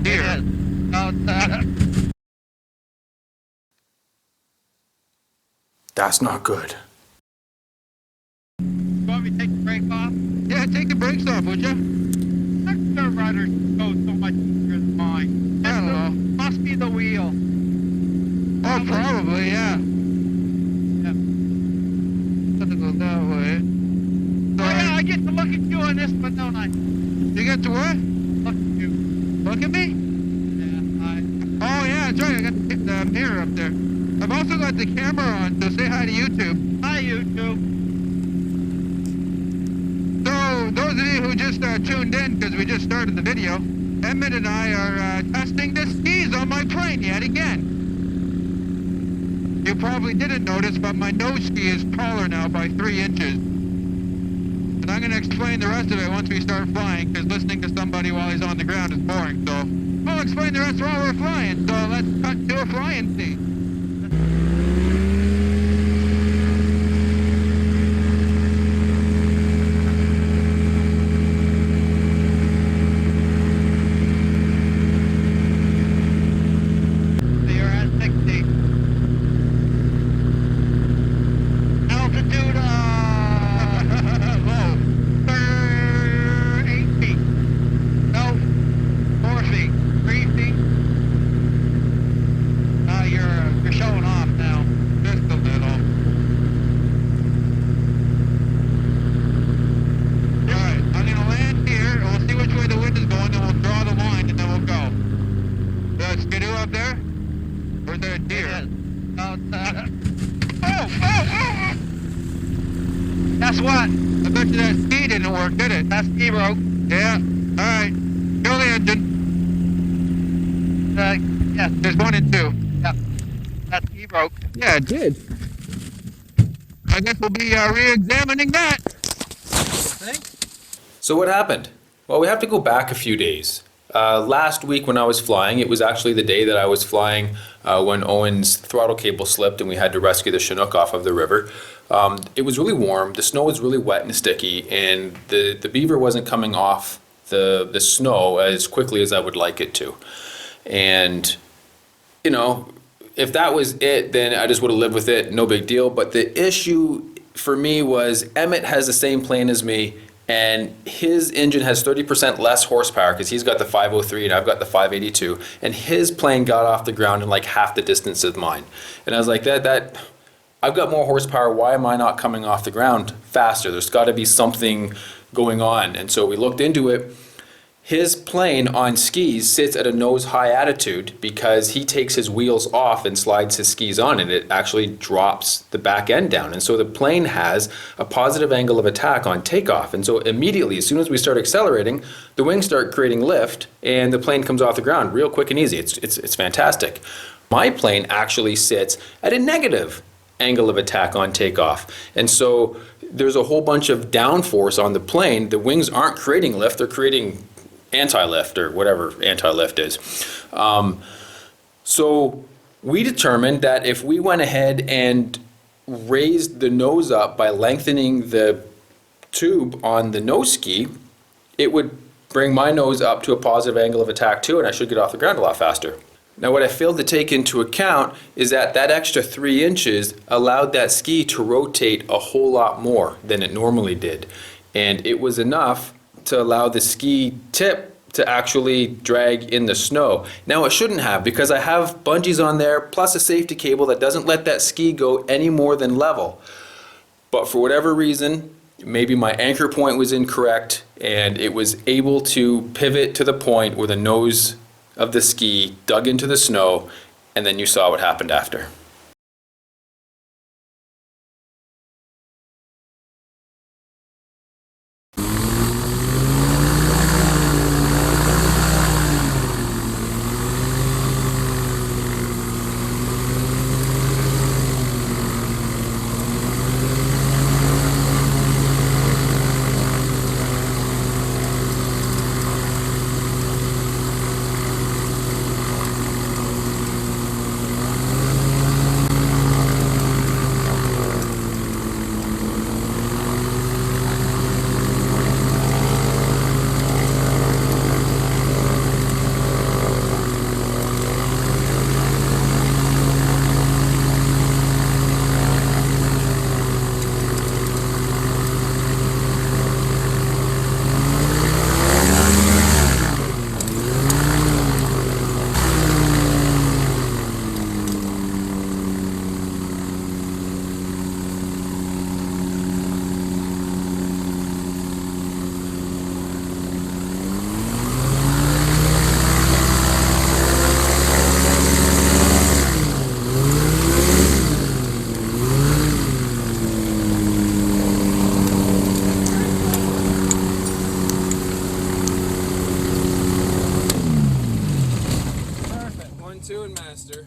deer. That's not good. You want me to take the brake off? Yeah, take the brakes off, would you? Their rudder goes so much easier than mine. I don't know. Must be the wheel. Oh, probably, yeah. Yeah. Have to go that way. Oh yeah, I get to look at you on this one, don't I? You get to what? Look at you. Look at me? Yeah, Oh, yeah, that's right. I got the mirror up there. I've also got the camera on, so say hi to YouTube. Hi, YouTube. So, those of you who just tuned in, because we just started the video, Emmett and I are testing the skis on my plane yet again. You probably didn't notice, but my nose ski is taller now by 3 inches. And I'm going to explain the rest of it once we start flying, because listening to somebody while he's on the ground is boring. So, I'll explain the rest while we're flying. So, let's cut to a flying scene. So you're at 60. Altitude, low. 8 feet. No, 4 feet. 3 feet. You're showing off now. Just a little. Alright, I'm going to land here, and we'll see which way the wind is going, and we'll draw the line, and then we'll go. That skidoo up there? Or is there a deer? Guess what? I bet you that ski didn't work, did it? That ski broke. Yeah. Alright. Kill the engine. Yeah, There's 1 and 2. that ski broke. Yeah, it did. I guess we'll be re-examining that. So what happened? Well, we have to go back a few days. Last week when I was flying, it was actually the day that I was flying when Owen's throttle cable slipped and we had to rescue the Chinook off of the river. It was really warm, the snow was really wet and sticky, and the beaver wasn't coming off the snow as quickly as I would like it to. And, you know, if that was it, then I just would have lived with it, no big deal. But the issue for me was Emmett has the same plane as me, and his engine has 30% less horsepower because he's got the 503 and I've got the 582, and his plane got off the ground in like half the distance of mine. And I was like, that I've got more horsepower, why am I not coming off the ground faster? There's got to be something going on. And so we looked into it. His plane on skis sits at a nose high attitude because he takes his wheels off and slides his skis on, and it actually drops the back end down. And so the plane has a positive angle of attack on takeoff. And so immediately, as soon as we start accelerating, the wings start creating lift and the plane comes off the ground real quick and easy. It's fantastic. My plane actually sits at a negative angle of attack on takeoff. And so there's a whole bunch of downforce on the plane. The wings aren't creating lift, they're creating anti-lift or whatever anti-lift is. So we determined that if we went ahead and raised the nose up by lengthening the tube on the nose ski, it would bring my nose up to a positive angle of attack too, and I should get off the ground a lot faster. Now what I failed to take into account is that that extra 3 inches allowed that ski to rotate a whole lot more than it normally did. And it was enough to allow the ski tip to actually drag in the snow. Now it shouldn't have, because I have bungees on there plus a safety cable that doesn't let that ski go any more than level. But for whatever reason, maybe my anchor point was incorrect and it was able to pivot to the point where the nose of the ski dug into the snow, and then you saw what happened after. 2 and master.